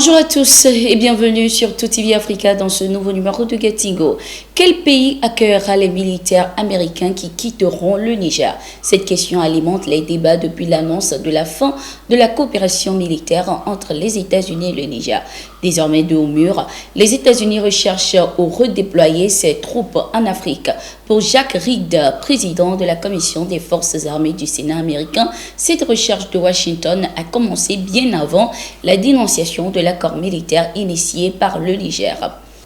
Bonjour à tous et bienvenue sur TOUTV Africa dans ce nouveau numéro de Getingo. Quel pays accueillera les militaires américains qui quitteront le Niger? Cette question alimente les débats depuis l'annonce de la fin de la coopération militaire entre les États-Unis et le Niger. Désormais de haut mur, les États-Unis recherchent à redéployer ses troupes en Afrique. Pour Jack Reed, président de la Commission des forces armées du Sénat américain, cette recherche de Washington a commencé bien avant la dénonciation de l'accord militaire initié par le Niger.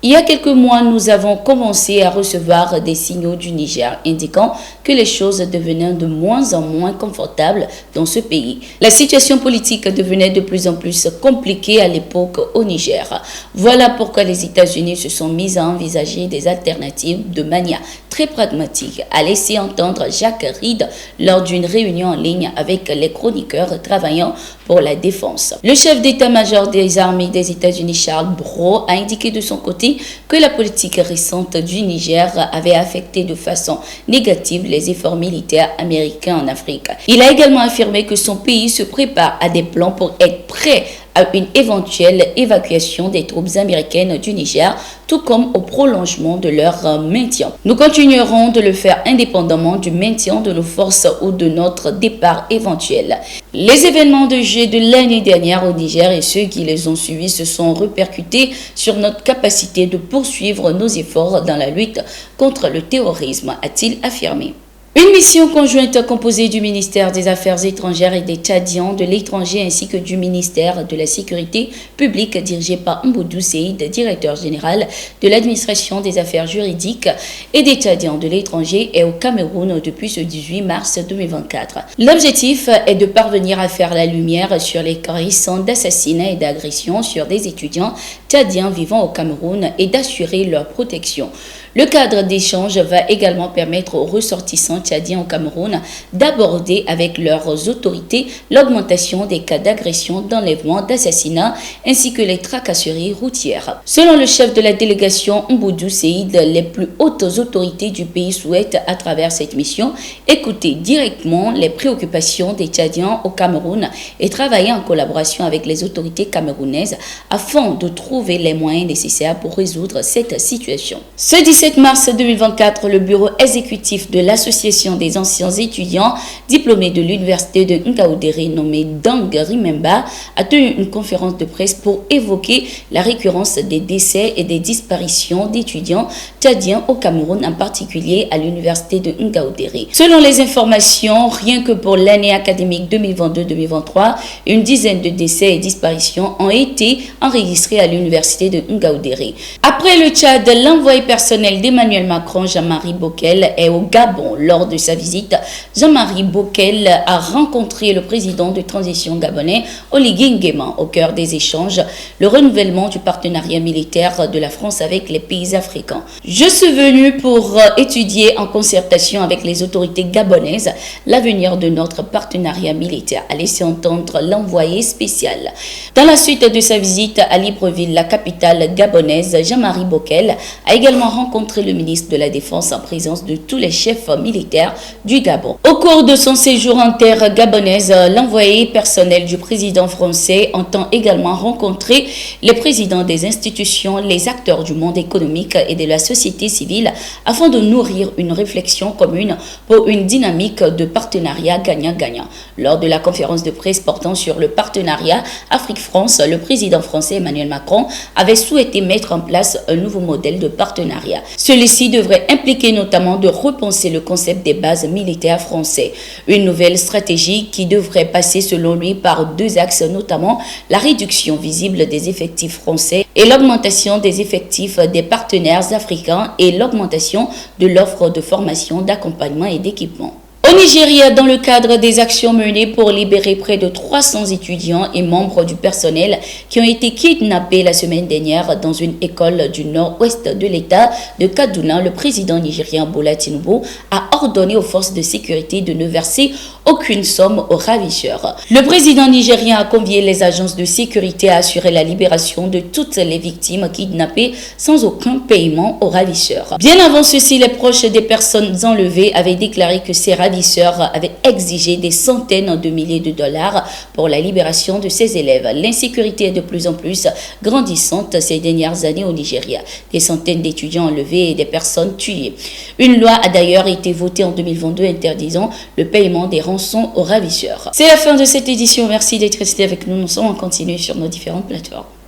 Il y a quelques mois, nous avons commencé à recevoir des signaux du Niger indiquant que les choses devenaient de moins en moins confortables dans ce pays. La situation politique devenait de plus en plus compliquée à l'époque au Niger. Voilà pourquoi les États-Unis se sont mis à envisager des alternatives de manière très pragmatique, a laissé entendre Jack Reed lors d'une réunion en ligne avec les chroniqueurs travaillant pour la défense. Le chef d'état-major des armées des États-Unis, Charles Braun, a indiqué de son côté que la politique récente du Niger avait affecté de façon négative les efforts militaires américains en Afrique. Il a également affirmé que son pays se prépare à des plans pour être prêt à une éventuelle évacuation des troupes américaines du Niger, tout comme au prolongement de leur maintien. Nous continuerons de le faire indépendamment du maintien de nos forces ou de notre départ éventuel. Les événements de juillet de l'année dernière au Niger et ceux qui les ont suivis se sont répercutés sur notre capacité de poursuivre nos efforts dans la lutte contre le terrorisme, a-t-il affirmé. Une mission conjointe composée du ministère des Affaires étrangères et des Tchadiens de l'étranger ainsi que du ministère de la Sécurité publique dirigée par M'Bodou Seyid, directeur général de l'administration des affaires juridiques et des Tchadiens de l'étranger est au Cameroun depuis ce 18 mars 2024. L'objectif est de parvenir à faire la lumière sur les cas récents d'assassinats et d'agressions sur des étudiants tchadiens vivant au Cameroun et d'assurer leur protection. Le cadre d'échange va également permettre aux ressortissants tchadiens au Cameroun d'aborder avec leurs autorités l'augmentation des cas d'agression, d'enlèvement, d'assassinat ainsi que les tracasseries routières. Selon le chef de la délégation M'Bodou Seyid, les plus hautes autorités du pays souhaitent à travers cette mission écouter directement les préoccupations des Tchadiens au Cameroun et travailler en collaboration avec les autorités camerounaises afin de trouver les moyens nécessaires pour résoudre cette situation. Ce 17 mars 2024, le bureau exécutif de l'Association des anciens étudiants diplômés de l'université de Ngaoundéré nommé Dang Rimemba a tenu une conférence de presse pour évoquer la récurrence des décès et des disparitions d'étudiants tchadiens au Cameroun, en particulier à l'université de Ngaoundéré. Selon les informations, rien que pour l'année académique 2022-2023, une dizaine de décès et disparitions ont été enregistrés à l'université de Ngaoundéré. Après le Tchad, l'envoyé personnel d'Emmanuel Macron, Jean-Marie Bockel, est au Gabon. Lors de sa visite, Jean-Marie Bockel a rencontré le président de transition gabonais, Oligui Nguema. Au cœur des échanges, le renouvellement du partenariat militaire de la France avec les pays africains. Je suis venu pour étudier en concertation avec les autorités gabonaises l'avenir de notre partenariat militaire, a laissé entendre l'envoyé spécial. Dans la suite de sa visite à Libreville, la capitale gabonaise, Jean-Marie Bockel a également rencontré le ministre de la Défense en présence de tous les chefs militaires du Gabon. Au cours de son séjour en terre gabonaise, l'envoyé personnel du président français entend également rencontrer les présidents des institutions, les acteurs du monde économique et de la société civile afin de nourrir une réflexion commune pour une dynamique de partenariat gagnant-gagnant. Lors de la conférence de presse portant sur le partenariat Afrique-France, le président français Emmanuel Macron avait souhaité mettre en place un nouveau modèle de partenariat. Celui-ci devrait impliquer notamment de repenser le concept des bases militaires français. Une nouvelle stratégie qui devrait passer selon lui par deux axes, notamment la réduction visible des effectifs français et l'augmentation des effectifs des partenaires africains et l'augmentation de l'offre de formation, d'accompagnement et d'équipement. Au Nigeria, dans le cadre des actions menées pour libérer près de 300 étudiants et membres du personnel qui ont été kidnappés la semaine dernière dans une école du nord-ouest de l'État de Kaduna, le président nigérien Bola Tinubu a ordonné aux forces de sécurité de ne verser aucune somme aux ravisseurs. Le président nigérien a convié les agences de sécurité à assurer la libération de toutes les victimes kidnappées sans aucun paiement aux ravisseurs. Bien avant ceci, les proches des personnes enlevées avaient déclaré que ces ravisseurs ravisseurs avaient exigé des centaines de milliers de dollars pour la libération de ces élèves. L'insécurité est de plus en plus grandissante ces dernières années au Nigeria. Des centaines d'étudiants enlevés et des personnes tuées. Une loi a d'ailleurs été votée en 2022 interdisant le paiement des rançons aux ravisseurs. C'est la fin de cette édition. Merci d'être resté avec nous. Nous sommes en continu sur nos différentes plateformes.